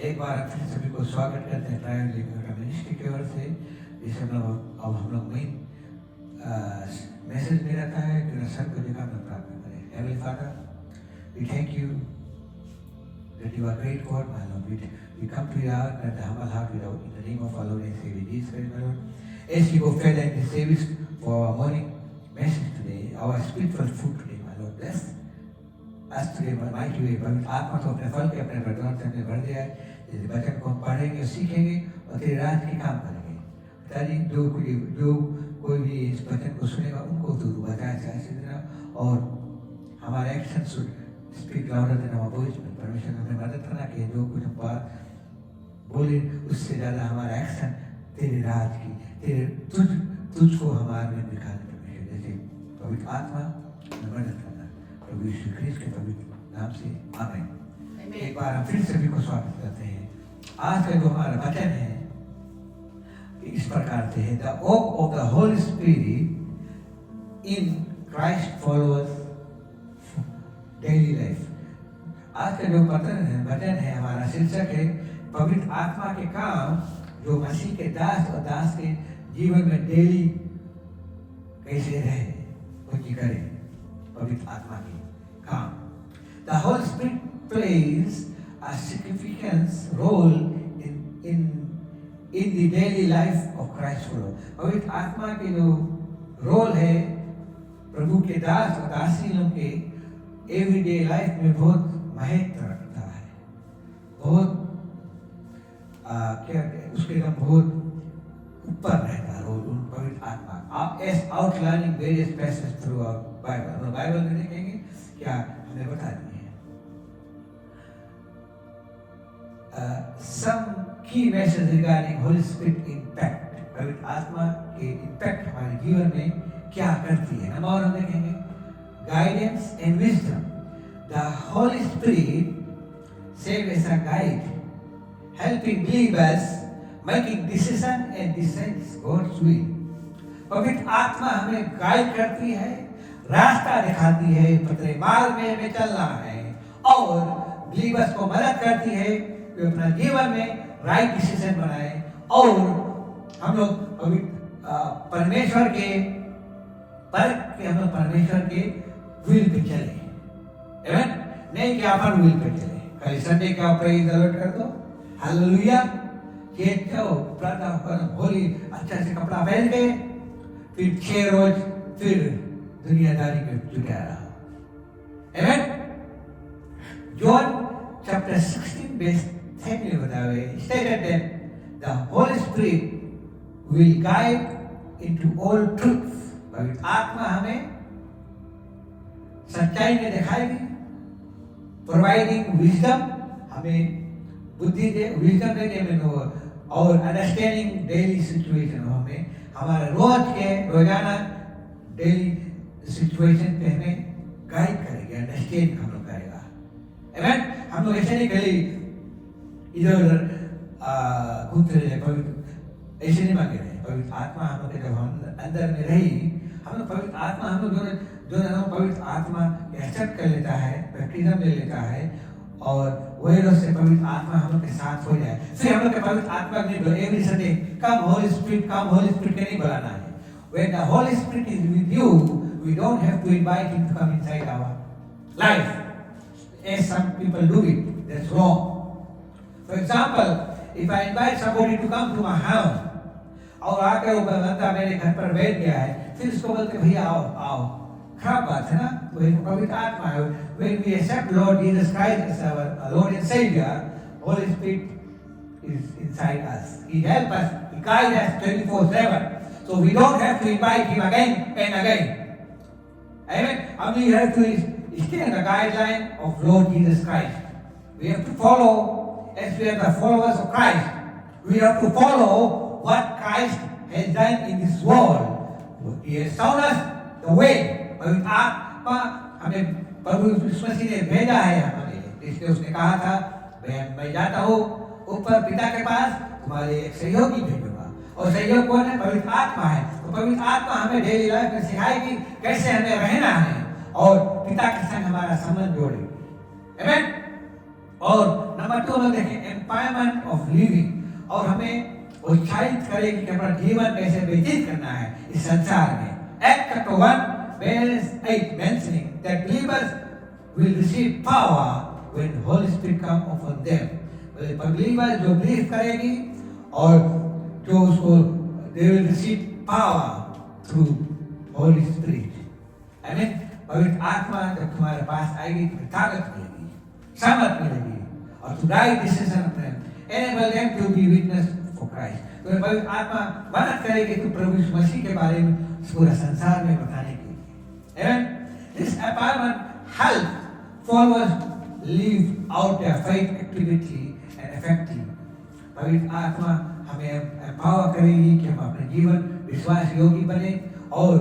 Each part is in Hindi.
एक बार फिर सभी को स्वागत करते हैं ट्रायल लिविंग मिनिस्ट्री की ओर से। इस अब हम लोग मेन मैसेज में रहता है कि सब को जगह में प्रार्थना करें। Heavenly father, we thank you that you are great God, my Lord. We come to your heart and the humble heart without in the name of our Lord and Savior Jesus Christ, my Lord. As we go further in the service for our morning message today, our spiritual food today, my Lord, bless us today, my mighty way. पवित्र आत्मा तो अपने फल के अपने वरदान से हमें भर दिया है। इस वचन को हम पढ़ेंगे और सीखेंगे और तेरे राज के काम करेंगे। पिताजी, जो कोई भी इस वचन को सुनेगा उनको तू बताया जाए देना, और हमारे action should speak louder than our voice. परमेश्वर हमें मदद करना कि जो कुछ हम बात बोले उससे ज़्यादा हमारा एक्शन तेरे राज की, तेरे तुझको हमारे में दिखाने परमेश्वर। जैसे पवित्र आत्मा मदद करना प्रभु यीशु ख्रीस्त के पवित्र नाम से आमीन। एक बार हम फिर सभी को स्वागत करते हैं। आज का जो हमारा वचन है इस प्रकार से है, the work of the Holy spirit in Christ followers daily life. आज का जो वचन है हमारा शीर्षक है पवित्र आत्मा के काम जो मसीह के दास और दास के जीवन में डेली कैसे रहे, कुछ करे। पवित्र आत्मा के काम, the Holy spirit plays a significant role in the daily life of Christ follower. पवित्र आत्मा के जो रोल है प्रभु के दास और दासी लोग के एवरीडे लाइफ में बहुत महत्व रखता है। बहुत क्या उसके एकदम बहुत ऊपर रहता है रोल उन पवित्र आत्मा। आप S outlining various passage through Bible, Bible में देखेंगे क्या हमें बता दिए। Some key messages regarding Holy Spirit impact, पवित्र आत्मा के इम्पैक्ट हमारे जीवन में क्या करती है। नंबर वन हम देखेंगे guidance and wisdom. The Holy spirit serves as a guide, helping believers making decision and decides God's will. पवित्र आत्मा हमें गाइड करती है, रास्ता दिखाती है, पतले मार्ग में हमें चलना है, और बिलीवर्स को मदद करती है कि अपना जीवन में राइट डिसीजन बनाए और हम लोग परमेश्वर के हम लोग परमेश्वर के विल पे चले। आमीन, नहीं कि अपन विल पे चले। कल संडे क्या प्रेज द लॉर्ड कर दो, हालेलुया। ये जाओ प्रार्थना करो, होली अच्छा से कपड़ा पहन के फिर 6 रोज फिर दुनियादारी में जुटा रहा। आमीन। जॉन chapter 16 verse 10 में बताया है, stated that the Holy Spirit will guide into all truth. पवित्र आत्मा हमें सच्चाई में दिखाएगी, providing wisdom, हमें बुद्धि दे, wisdom देके हमें, और understanding daily situation, हमें हमारे रोजाना daily situation पे हमें गाइड करेगी, अंडरस्टैंड हम लोग करेगा। आमीन। हम लोग ऐसे नहीं कहीं इधर उधर घूमते रहे, पवित्र ऐसे नहीं मांगे रहे। पवित्र आत्मा हम लोग के जब हम अंदर में रही, हम लोग पवित्र आत्मा हम लोग जो पवित्र आत्मा एक्सेप्ट कर लेता है, बैप्टिज्म ले लेता है, और वही रोज से पवित्र आत्मा हम लोग के साथ हो जाए। फिर हम लोग के पवित्र आत्मा नहीं बोले एवरी संडे कम होली स्पिरिट के नहीं बुलाना है। When the Holy Spirit is with you, we don't have to invite him to come inside our life, as some people do it. That's wrong. For example, if I invite somebody to come to my house, और आकर वो बंदा मेरे घर पर बैठ गया है, फिर उसको बोलते भैया आओ आओ, खराब बात है ना। तो एक पवित्र आत्मा है। When we accept Lord Jesus Christ as our Lord and Savior, Holy Spirit is inside us. He helps us, He guides us 24/7. So we don't have to invite Him again and again. Amen. Only you have to stay in the guideline of Lord Jesus Christ. We have to follow, as we are the followers of Christ, we have to follow what Christ has done in this world. He has shown us the way. पवित्र आत्मा हमें प्रभु यीशु मसीह ने भेजा है हमारे लिए, इसलिए उसने कहा था मैं जाता हूँ ऊपर पिता के पास, तुम्हारे एक सहयोगी भेजूंगा, और सहयोग कौन है? पवित्र आत्मा है। तो पवित्र आत्मा हमें डेली लाइफ में सिखाएगी कैसे हमें रहना है और पिता के संग हमारा संबंध जोड़ेगी। आमीन। और नंबर 2 हम देखें एम्पावरमेंट ऑफ लिविंग, और हमें उत्साहित करेगी कि अपना जीवन कैसे व्यतीत करना है इस संसार में। Acts chapter 1 verse 8 mentioning that believers will receive power when Holy Spirit come upon them. बलिवर जो बिलीव करेगी और जो उसको they will receive power through Holy Spirit. I mean पवित्र आत्मा जब तुम्हारे पास आएगी तो ताकत मिलेगी, सामर्थ मिलेगी, और to right decision अपने enable them to be witness for Christ. तो पवित्र आत्मा मदद करेगी तो प्रभु यीशु मसीह के बारे में पूरा संसार में बताने के लिए। Amen. This empowerment helps followers live out their faith activity and effectively. पवित्र आत्मा हमें एम्पावर करेगी कि हम अपने जीवन विश्वास योगी बने और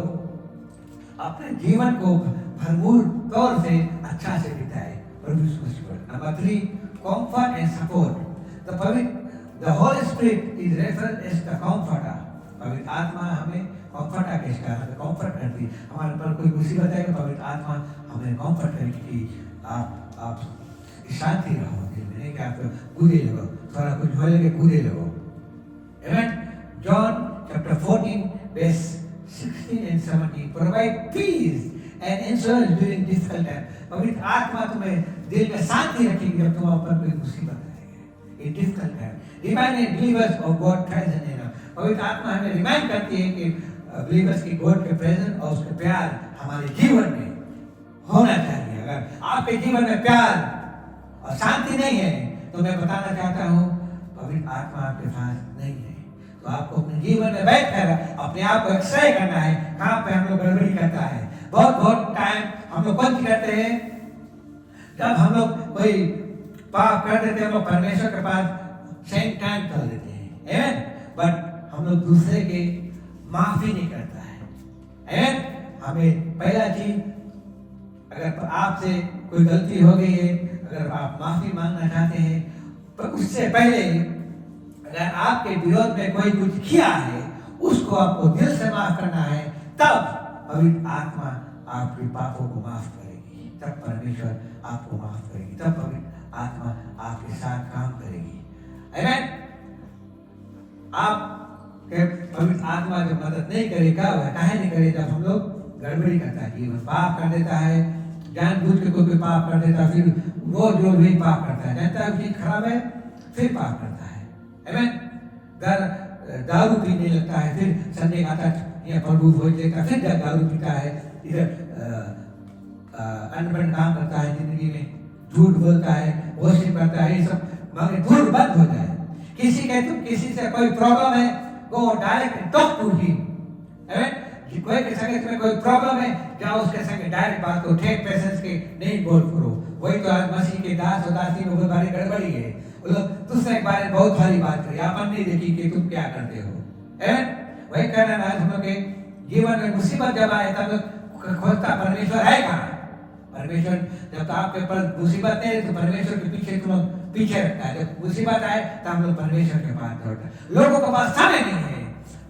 अपने जीवन को भरपूर तौर से अच्छा से बिताए प्रभु यीशु मसीह पर। Number 3 comfort and support. The Holy Spirit is referred as the comforter. पवित्र आत्मा हमें comforter के कारण comfort करती है। हमारे पर कोई मुसीबत है तो पवित्र आत्मा हमें comfort करेगी कि आप शांति रहो, दिल में नहीं कि आप कूदे लगो, थोड़ा कुछ हो लगे कूदे लगो। Amen. John chapter 14 verse 16 and 17 provide peace and insurance during difficult time. पवित्र आत्मा तुम्हें दिल में शांति रखेगी जब तुम पर कोई मुसीबत आएगी in difficult time. Remind believers of God presence in us. पवित्र आत्मा हमें रिमाइंड करती है कि believers की God के प्रेजेंस और उसके प्यार हमारे जीवन में होना चाहिए। अगर आपके जीवन में प्यार और शांति नहीं है तो मैं बताना चाहता हूँ पवित्र आत्मा आपके पास नहीं है। तो आपको अपने जीवन में बैठकर अपने आप को एक्सरे करना है, कहाँ पे हम लोग गड़बड़ी करता है। बहुत टाइम हम लोग कौन करते हैं, जब हम लोग कोई पाप कर देते हैं हम लोग परमेश्वर के पास सेम टाइम कर देते हैं, बट हम लोग दूसरे के माफी नहीं करता है। हमें पहला चीज, अगर आपसे कोई गलती हो गई है, अगर आप माफी मांगना चाहते हैं, तो उससे पहले अगर आपके विरोध में कोई कुछ किया है उसको आपको दिल से माफ करना है, तब पवित्र आत्मा आपके पापों को माफ करेगी, तब परमेश्वर आपको माफ करेगी, तब पवित्र आत्मा आपके साथ काम करेगी। आमीन। आप पवित्र आत्मा जब मदद नहीं करेगा, वह काहे नहीं करे, जब हम लोग गड़बड़ी करता है, जीवन पाप कर देता है, जानबूझ के कोई पाप कर देता है, फिर रोज रोज वही पाप करता है, जानता है चीज खराब है फिर पाप करता है। आमीन। दारू पीने लगता है, फिर संडे आता है प्रभु भोज देता, फिर दारू पीता है, इधर अनबन काम करता है, जिंदगी में झूठ बोलता है, वर्शिप करता है, ये सब मांगे दूर बंद हो जाए। किसी से कोई प्रॉब्लम है, go direct talk to him. कोई के संग में कोई प्रॉब्लम है, जाओ उसके संग डायरेक्ट बात करो, टेक पेशेंस के नहीं बोल करो। वही तो आज मसीह के दास और दासी में बहुत भारी गड़बड़ी है, वो लोग दूसरे के बारे में बहुत भारी बात करी, आपन नहीं देखी कि तुम क्या करते हो। वही कहना आज हम लोग के जीवन में मुसीबत जब आए तब खोजता परमेश्वर है कहाँ। परमेश्वर जब तो आपके पर मुसीबत नहीं तो परमेश्वर के पीछे तुम पीछे रखता है, जब मुसीबत आए तो हम लोग परमेश्वर के पास दौड़ता है। लोगों के पास समय नहीं है,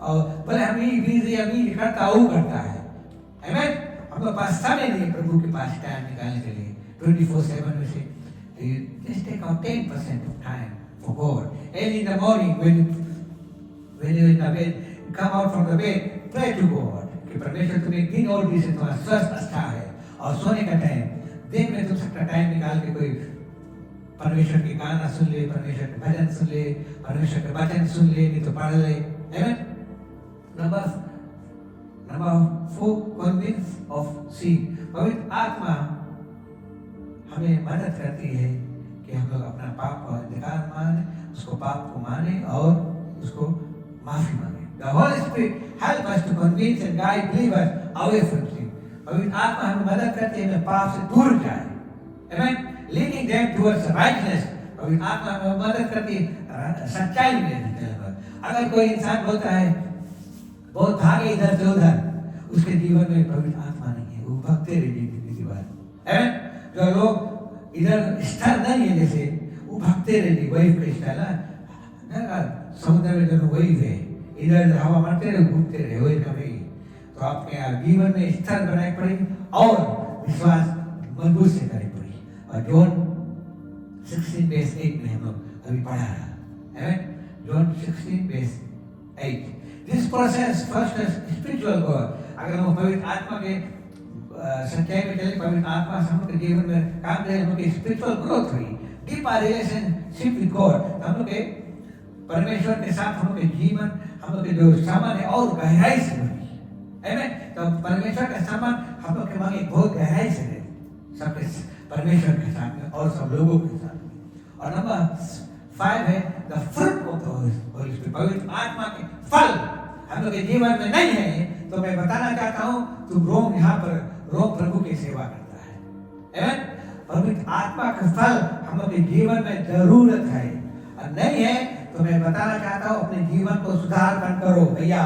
और बोले हम ही बिजी करता वो करता है। आमीन। हम लोग पास समय नहीं है प्रभु के पास टाइम निकालने के लिए 24/7 में से just take out 10% of time for God. Early in the morning when you're in the bed, come out from the bed, pray to God कि परमेश्वर तुम्हें दिन और दिन से तुम्हारा स्वस्थ अच्छा है, और सोने का टाइम दिन में तुम सबका टाइम निकाल के कोई परमेश्वर के गाना सुन ले, परमेश्वर के भजन सुन ले, परमेश्वर के वचन सुन ले, नहीं तो पढ़ ले। आमीन। Number 4 convince of sin. पवित्र आत्मा हमें मदद करती है कि हम लोग अपना पाप का अधिकार माने, उसको पाप को माने और उसको माफी मांगे। The Holy Spirit help us to convince and guide believers away from sin. पवित्र आत्मा हमें मदद करती है हमें पाप से दूर जाए। Amen. Leading them towards righteousness. पवित्र आत्मा हमें मदद करती है सच्चाई में लेने के लिए। अगर कोई इंसान बोलता है बहुत भागे इधर से उधर, उसके जीवन में पवित्र आत्मा नहीं है, वो भगते रहिए जिंदगी भर। जो लोग इधर स्टाइल नहीं है, जैसे वो भगते रहिए, वही का स्टाइल है, समुद्र में जो वही है, इधर हवा मारते रहे घूमते रहे, वही का वही। तो आपके जीवन में स्टाइल बनानी पड़ेगी और विश्वास मजबूत से करनी पड़ेगी। और जॉन 16:8 में हम लोग अभी पढ़ा रहा। Amen? John 16:8. This process first is spiritual God. अगर हम पवित्र आत्मा के सच्चाई में चले, पवित्र आत्मा से हम लोग के जीवन में काम करें, हम लोग की स्पिरिचुअल ग्रोथ हुई, डीप रिलेशनशिप विद गॉड, हम लोग के परमेश्वर के साथ हम लोग के जीवन, हम लोग के जो संबंध है और गहराई से हुई। आमीन। तो परमेश्वर का संबंध हम लोग के मांगे बहुत गहराई से है, सबके परमेश्वर के साथ में और सब लोगों के साथ में। और नंबर 5 है the fruit of the Holy spirit, पवित्र आत्मा के फल हम लोग के जीवन में नहीं है। तो मैं बताना चाहता हूँ, तू रोम यहाँ पर रोम प्रभु की सेवा करता है। आमीन। पवित्र आत्मा का फल हम लोग के जीवन में जरूरत है, और नहीं है तो मैं बताना चाहता हूँ अपने जीवन को सुधार कर करो भैया,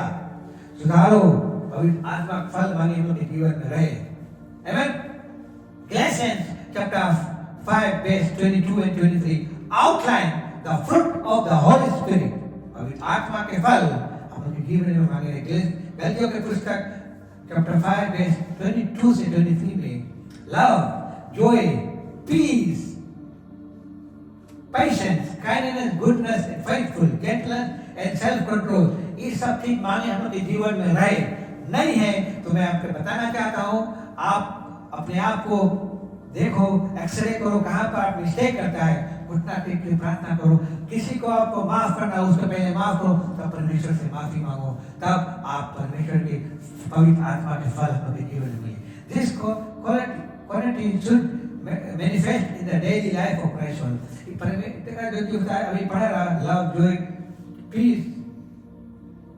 सुधारो, पवित्र आत्मा का फल मांगे हम लोग के जीवन में रहे। आमीन। Galatians chapter 5 verse 22 and 23 outline the fruit of the Holy Spirit, पवित्र आत्मा के फल हम लोग के जीवन में मांगे रहे। गलतियों के पुस्तक chapter 5 verse 22 से 23 में love, joy, peace, patience, kindness, goodness, and faithful, gentleness and self-control, ये सब चीज मांगे हम लोग के जीवन में रहे। नहीं है तो मैं आपको बताना चाहता हूँ, आप अपने आप को देखो, एक्सरे करो, कहाँ पर आप मिस्टेक करता है, घुटना टेक के प्रार्थना करो, किसी को आपको माफ करना उसके पहले माफ करो, तब परमेश्वर से माफी मांगो, तब आप परमेश्वर के पवित्र आत्मा के फल अपने जीवन में मिले। This quality should manifest in the daily life of Christ. परमेश्वर का जो होता है अभी पढ़ रहा, love, joy, peace,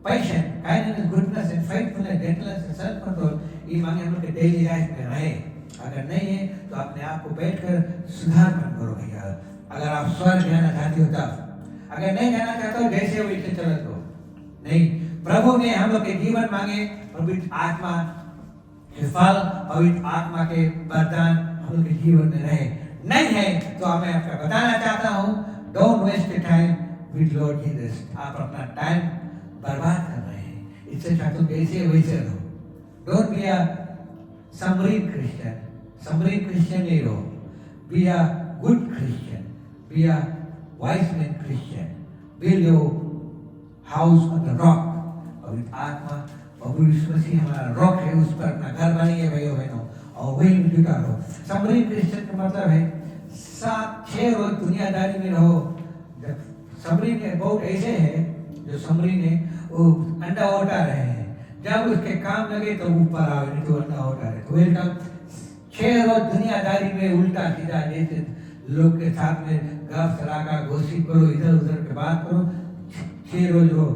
patience, kindness, goodness and faithfulness, gentleness and self-control, ये मांगे हम लोग के डेली लाइफ में रहे। अगर नहीं है तो अपने आप को बैठकर सुधार करो भैया। अगर आप स्वर्ग जाना चाहते हो तब, अगर नहीं जाना चाहते हो जैसे वैसे चलो तो नहीं। प्रभु ने हम लोग के जीवन मांगे पवित्र आत्मा के फल, पवित्र आत्मा के वरदान हम लोग के जीवन में रहे। नहीं है तो मैं आपको बताना चाहता हूँ, don't waste your time with Lord Jesus. आप अपना टाइम बर्बाद कर रहे हैं, इससे चाहते हो जैसे वैसे रहो। Don't be a Samreen Christian, Samreen Christian नहीं रहो। Be a good Christian, be a wise man Christian, build your house on the rock. पवित्र आत्मा, प्रभु यीशु मसीह हमारा रॉक है, उस पर अपना घर बनाइए भाइयों बहनों, और वही में जुटा रहो। समरीन क्रिश्चियन का मतलब है 7-6 रोज दुनियादारी में रहो। जब समरीन के बहुत ऐसे है जो समरीन है, वो अंडा उठा रहे हैं, जब उसके काम लगे तो ऊपर आओ, नहीं तो अंडा उठा रहे। तो वेलकम 6 रोज दुनियादारी में उल्टा सीधा जैसे लोग के साथ में गप सलाका घोषित करो, इधर उधर के बात करो, 6 रोज रहो।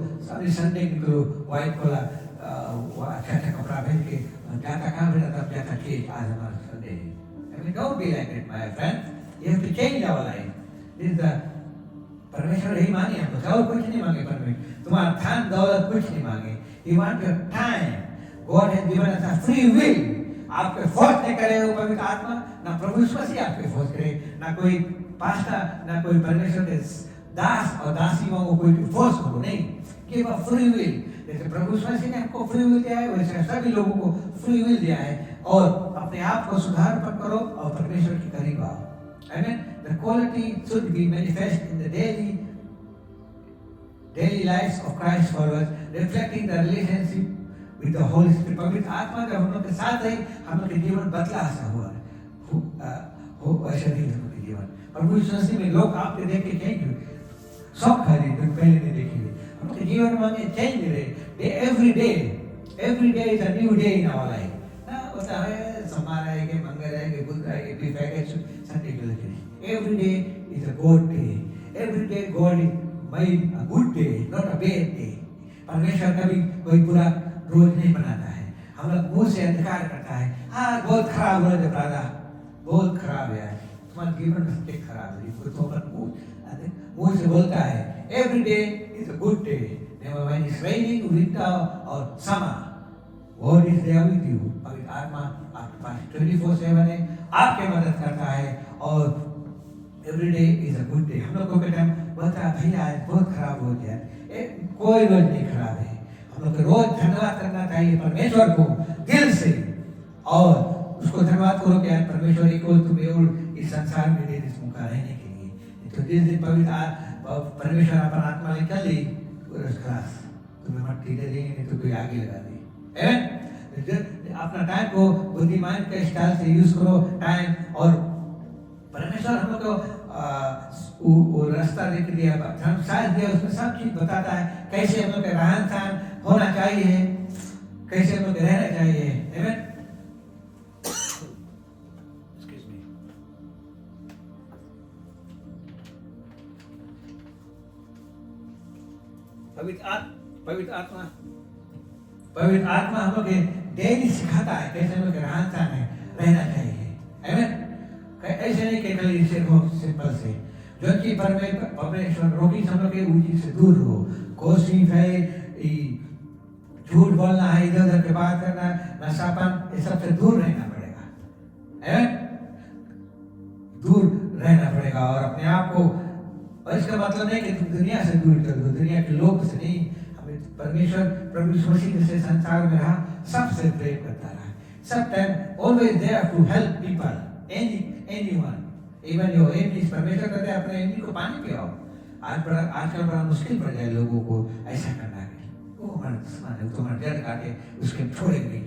संडे निकलो, वाइट खोला, अच्छा अच्छा कपड़ा पहन के जाता कहाँ बेटा, तब जाता चेंज, आज हमारा संडे है। I mean, don't be like that, my friend. You have to change our life. This is the परमेश्वर यही मांगे हमको, और कुछ नहीं मांगे परमेश्वर, तुम्हारा धन दौलत कुछ नहीं मांगे। He wants your time. God has given us a free will. आपके फोर्स नहीं करे वो पवित्र आत्मा, ना प्रभु यीशु मसीह आपके फोर्स करे, ना कोई पास्टर, ना कोई परमेश्वर के दास और दासियों को कोई फोर्स करो, नहीं। Give a free will. जैसे प्रभु यीशु मसीह ने हमको फ्री विल दिया है, वैसे सभी लोगों को फ्री विल दिया है, और अपने आप को सुधार करो और परमेश्वर के करीब आओ। Amen. The quality should be manifest in the daily lives of Christ followers, reflecting the relationship with the Holy Spirit. पवित्र आत्मा जब हम लोग के साथ रही, हम लोग के जीवन बदला सा हुआ हो वैसे नहीं हम लोग के जीवन। प्रभु यीशु मसीह में लोग आपके देख के चेंज हुए, सब खा रहे जो पहले नहीं देखे। हम लोग के जीवन में चेंज रहे, every day is a new day in our life. ना होता है सोमवार है कि मंगल है कि बुध है कि फ्राइडे संडे के लिए। Every day is a good day. Every day God is made a good day, not a bad day. परमेश्वर कभी कोई बुरा रोज नहीं बनाता है। हम लोग मुंह से अंधकार करता है, हाँ बहुत खराब हो रहा है दादा, बहुत खराब है, तुम्हारा जीवन में खराब है, इसको तो मुंह से बोलता है। Every day is a good day. Never when it's raining, winter or summer, God is there with you. पवित्र आत्मा आपके पास 24/7 है, आपके मदद करता है, और every day is a good day. हम लोगों के टाइम बोलता है भैया आज बहुत खराब हो गया, कोई रोज नहीं खराब है। हम लोग को रोज धन्यवाद करना चाहिए परमेश्वर को दिल से, और उसको धन्यवाद करो कि आज परमेश्वर को तुम्हें और इस संसार में दे इस मौका रहने के लिए। तो जिस दिन परमेश्वर अपन आत्मा ले चल ली खलास, तुम्हें मट्टी दे देंगे, नहीं तो कोई आगे लगा देगी। अपना टाइम को बुद्धिमान के स्टाइल से यूज करो टाइम, और परमेश्वर हम लोग को वो रास्ता देख दिया, धर्मशास्त्र दिया, उसमें सब चीज बताता है कैसे हम लोग का रहन सहन होना चाहिए, कैसे हम लोग रहना चाहिए। आमेन। पवित्र आत्मा हम लोग डेली सिखाता है कैसे हम लोग रहन सहन रहना चाहिए। आमेन। ऐसे नहीं कि खाली सिंपल से जो कि परमेश्वर रोगी हम लोग के उसी से दूर हो, कोशिश है, झूठ बोलना है, इधर उधर के बात करना, नशापान, ये सबसे दूर रहना पड़ेगा। दूर रहना पड़ेगा और अपने आप को, और इसका मतलब नहीं कि तुम दुनिया से दूर कर दो, दुनिया के लोग से नहीं। हमें परमेश्वर प्रभु यीशु मसीह से संसार में रहा, सबसे प्रेम करता रहा, सब time always there to help people, anyone, even your enemies. परमेश्वर कहते हैं अपने एनिमी को पानी पिलाओ। आजकल बड़ा मुश्किल पड़ जाए लोगों को ऐसा करना है, वो हमारा दुश्मन है, तो हमारा जड़ काटे उसके छोड़ेंगे।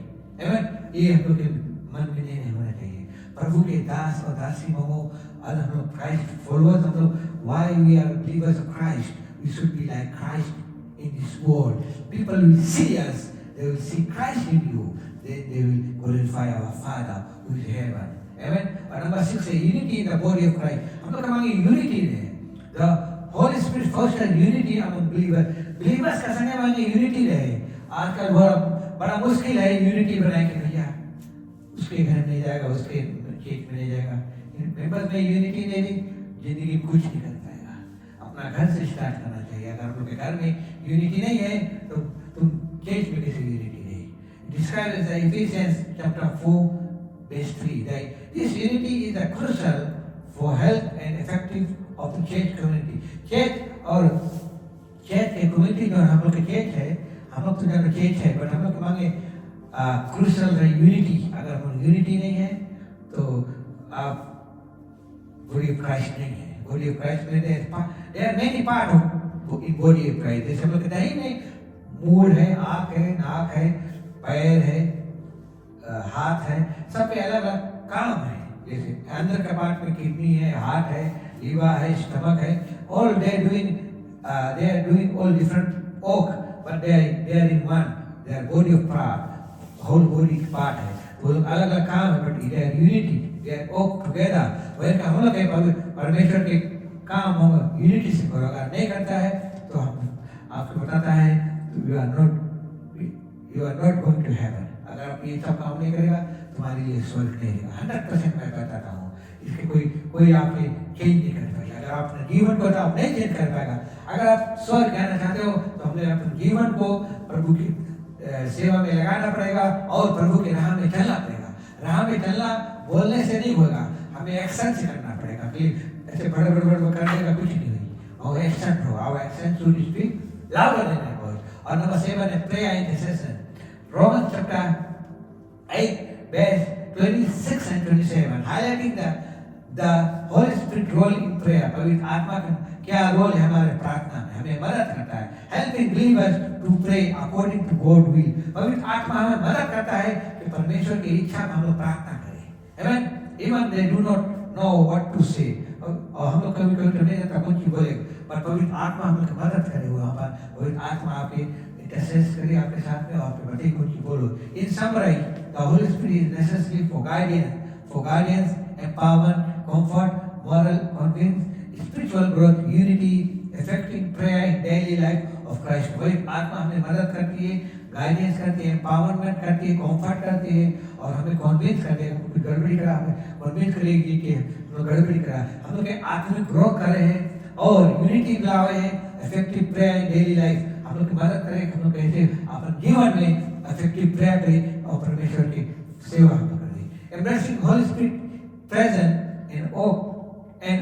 एवन ये हम लोग के मन में नहीं होना चाहिए। प्रभु के दास और दासी मोमो, और हम लोग क्राइस्ट फॉलोअर्स, हम लोग why we are believers of Christ, we should be like Christ in this world. People will see us, they will see Christ in you, they will glorify our Father who is in heaven. Amen. And number 6 is unity in the body of Christ. हम लोग मांगे unity है। The Holy Spirit fosters unity among believers. Believers का संग मांगे unity रहे। आजकल बड़ा मुश्किल है unity बनाए कि भैया उसके घर नहीं जाएगा, उसके चर्च में नहीं जाएगा। मेंबर्स में unity नहीं दी, जिंदगी में कुछ नहीं कर पाएगा। अपना घर से स्टार्ट करना चाहिए। अगर आप लोग के घर में यूनिटी नहीं है तो तुम चर्च में कैसे यूनिटी नहीं। Described as Ephesians chapter 4 verse 3 that this unity is a crucial for health and effective of the church community. Church और चर्च के कम्युनिटी जो हम लोग के चर्च है, हम लोग तो जानो चर्च है, बट हम लोग मांगे क्रूशल है यूनिटी। अगर यूनिटी नहीं है तो आप body of Christ नहीं है। body of Christ में there are many parts of in body of Christ। जैसे हम लोग कहते हैं नहीं, मूड है, आँख है, नाक है, पैर है, हाथ है, सब पे अलग अलग काम है। जैसे अंदर का पार्ट में किडनी है, हार्ट है, लीवर है, स्टमक है, all they are doing all different work, but they are in one, they are body of part, whole body part है, तो अलग अलग काम है, but they are unity, they are work together। वही हम लोग परमेश्वर के काम हम यूनिटी से करो। अगर नहीं करता है तो हम आपको बताता है you are not going to heaven. अगर आप ये सब काम नहीं करेगा तुम्हारे लिए स्वर्ग नहीं रहेगा। 100% मैं बताता हूँ, इसके कोई आपके चेंज नहीं कर पाएगा। अगर आप अपने जीवन को तो आप नहीं चेंज कर पाएगा। अगर आप स्वर्ग जाना चाहते हो तो हमने अपने जीवन को प्रभु की सेवा में लगाना पड़ेगा और प्रभु के राह में चलना पड़ेगा। राह में चलना बोलने से नहीं होगा, हमें एक्शन से करना पड़ेगा। कि ऐसे बड़े करने का कुछ नहीं हुई, और एक्शन हो, our action should speak louder than our voice। और नंबर 7 है prayer intercession। Romans chapter 8 verse 26 and 27 highlighting the Holy Spirit role in prayer। पवित्र आत्मा का क्या रोल है हमारे प्रार्थना में, हमें मदद करता है, helping believers to pray according to God's will। पवित्र आत्मा हमें मदद करता है कि परमेश्वर की इच्छा में हम लोग प्रार्थना करें। Amen। Even they do not know what to say। और हम लोग कभी कभी नहीं जानता कौन सी बोले, पर पवित्र आत्मा हम लोग की मदद करे हुआ पर पवित्र आत्मा आपके इंटरसेस करे आपके साथ में और आपके बटे कौन सी बोलो। In summary, the Holy Spirit is necessary for guidance, empowerment, comfort, moral convince, spiritual growth, unity, effective prayer in daily life of Christ। पवित्र आत्मा हमें मदद करती है, गाइडेंस करती है, एम्पावरमेंट करती है, कंफर्ट करती है और हमें कन्विंस करती है। कुछ गड़बड़ी करा हमें कन्विंस करेगी कि हम लोग गड़बड़ी करा, हम लोग आत्मिक ग्रो कर रहे हैं और यूनिटी लाए हैं। इफेक्टिव प्रेयर इन डेली लाइफ हम लोग की मदद करें, हम लोग कैसे अपने जीवन में इफेक्टिव प्रेयर करें और परमेश्वर की सेवा हम लोग करें। Embracing holy spirit present in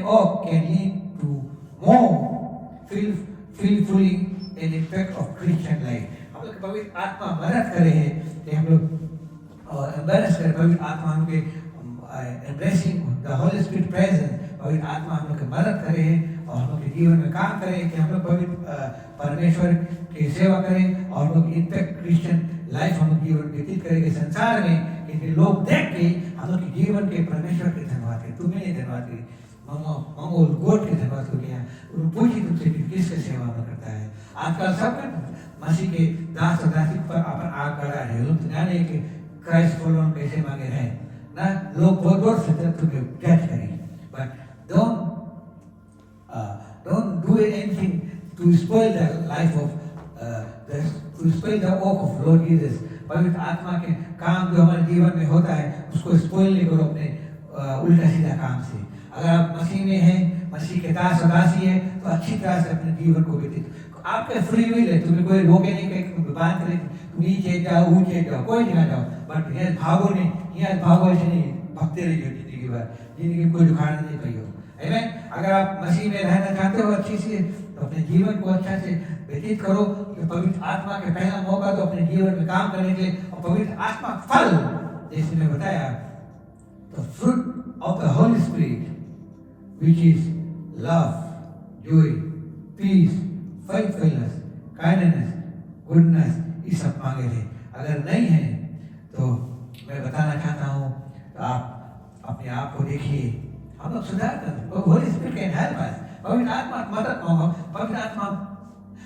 ऑक can lead to more fulfilling and impact of Christian life. हम लोग पवित्र आत्मा मदद करे हैं कि हम लोग एम्ब्रेस करें पवित्र आत्मा, हम लोग embracing the Holy Spirit presence, पवित्र आत्मा हम लोग की मदद करे हैं और हम लोग के जीवन में काम करें कि हम लोग पवित्र परमेश्वर की सेवा करें और हम लोग इम्पैक्ट क्रिश्चियन लाइफ हम लोग जीवन व्यतीत करेंगे संसार में, कि लोग देख के हम लोग के जीवन के परमेश्वर के धन्यवाद करें। तुम्हें नहीं धन्यवाद करी, मंगोल गोड के धन्यवाद को किया, उन्होंने पूछी तुमसे कि किसके सेवा में करता है। आजकल सब मसीह के दास और दासी पर अपन आग गड़ा है, लोग जाने कि क्राइस्ट फॉलोअर कैसे मांगे रहे ना, लोग बहुत जोर से तुम्हें जज करें, but don't do anything to spoil the life of to spoil the work of Lord Jesus। पवित्र आत्मा के काम जो हमारे जीवन में होता है उसको स्पॉइल नहीं करो अपने उल्टा सीधा काम से। अगर आप मसीह में हैं, मसीह के दास और दासी है, तो अच्छी तरह से अपने जीवन को व्यतीत, आपका फ्री विल है, तुम्हें कोई रोके नहीं, कहीं बात करे तुम नीचे जाओ ऊंचे जाओ, कोई नहीं जाओ, बट यहाँ भागो नहीं, यहाँ भागो ऐसे नहीं, भगते रहिए जिंदगी भर, जिंदगी में कोई उखाड़ नहीं कहियो। आमीन। अगर आप मसीह में रहना चाहते हो अच्छी से, तो अपने जीवन को अच्छा से व्यतीत करो। कि पवित्र आत्मा के पहला मौका तो अपने जीवन में काम करने के लिए, और पवित्र आत्मा फल जैसे मैं बताया, तो fruit of the Holy spirit which is love, joy, peace, faithfulness, kindness, goodness, ये सब मांगे थे। अगर नहीं है तो मैं बताना चाहता हूँ, तो आप अपने आप को देखिए, हम लोग सुधार कर, Holi spirit can help us. पवित्र आत्मा मदद मांगो। पवित्र आत्मा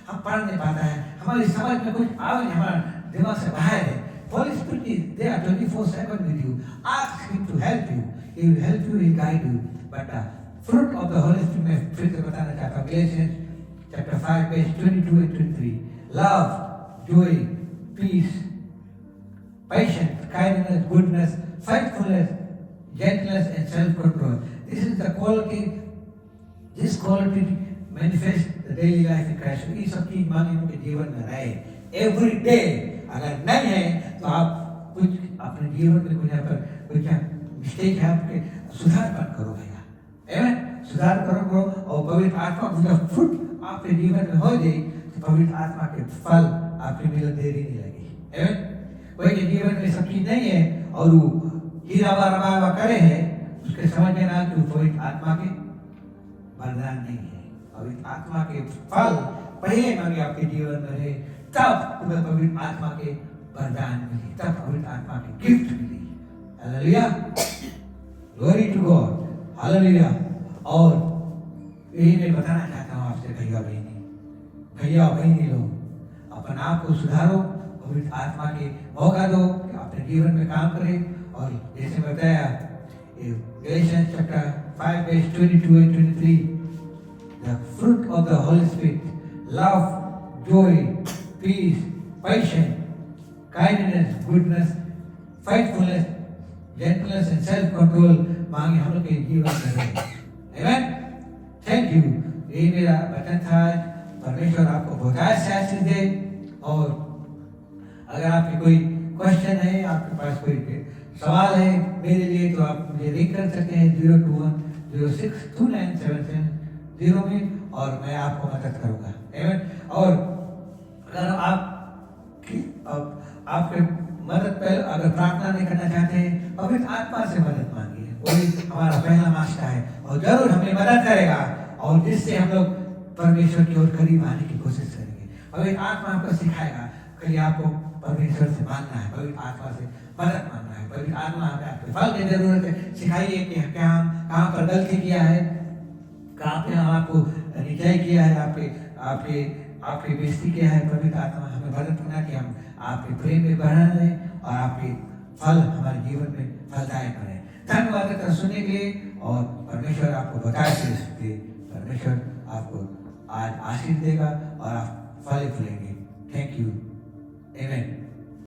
हम पढ़ नहीं पाता है, हमारी समझ में कुछ आवे नहीं, हमारा दिमाग से बाहर है। Holy Spirit is there 24/7 with you. Ask Him to help you. He will help you, He will guide you. But fruit of the Holy Spirit मैं फिर से बताना चाहता हूँ, Galatians chapter 5 verse 22 and 23. Love, joy, peace, patience, kindness, goodness, faithfulness, gentleness, and self-control. This is the quality. This quality manifest the daily life in Christ. ये सब चीज मांगे उनके जीवन में रहे every day। अगर नहीं है तो आप कुछ अपने जीवन में कुछ यहाँ पर कुछ मिस्टेक है, आपके सुधार करो भैया, आमीन। सुधार करो और पवित्र आत्मा का फ्रूट आपके जीवन में हो जाए, तो पवित्र आत्मा के फल आपके मिलने देरी नहीं लगी, आमीन। कोई के जीवन में सब चीज नहीं है और वो हीरा बाबा करे है, उसके समझ में ना कि पवित्र आत्मा के वरदान नहीं है। पवित्र आत्मा के फल पहले मांगे आपके जीवन में रहे, तब तुम्हें पवित्र आत्मा के वरदान मिले, तब पवित्र आत्मा की गिफ्ट मिली। Hallelujah, glory to God, hallelujah. और यही मैं बताना चाहता हूँ आपसे भैया बहनी लोग, अपने आप को सुधारो, पवित्र आत्मा के मौका दो कि अपने जीवन में काम करें। और जैसे बताया Galatians chapter 5 verse 22 and 23, the fruit of the Holy Spirit, love, joy, peace, patience, kindness, goodness, faithfulness, gentleness and self-control मांगे हम लोग के जीवन में रहे, आमीन। Thank you. यही मेरा वचन था। परमेश्वर आपको बहुत आशीष दे। और अगर आपके कोई क्वेश्चन है, आपके पास कोई सवाल है मेरे लिए, तो आप मुझे रिंग कर सकते हैं 021062977 में, और मैं आपको मदद करूँगा, आमीन। और अगर आपके मदद पर अगर प्रार्थना नहीं करना चाहते हैं, पवित्र आत्मा से मदद मांगिए। वही हमारा पहला मास्टर है और जरूर हमें मदद करेगा, और जिससे हम लोग परमेश्वर की ओर करीब आने की कोशिश करेंगे। पवित्र आत्मा आपको सिखाएगा, कहीं आपको परमेश्वर से मांगना है, पवित्र आत्मा से मदद मांगना है। पवित्र आत्मा हमें आपके फल की जरूरत है। सिखाइए कि क्या हम कहाँ पर गलती किया है, कहाँ पे हम आपको न्याय किया है, आपकी बेइज्जती किया है। पवित्र आत्मा हमें मदद करना कि हम आपके प्रेम में बढ़ा रहें और आपके फल हमारे जीवन में फलदायक करें। धन्यवाद सुनने के लिए, और परमेश्वर आपको बताए दे, परमेश्वर आपको आज आशीष देगा और आप फल फूलेंगे। थैंक यू, आमीन।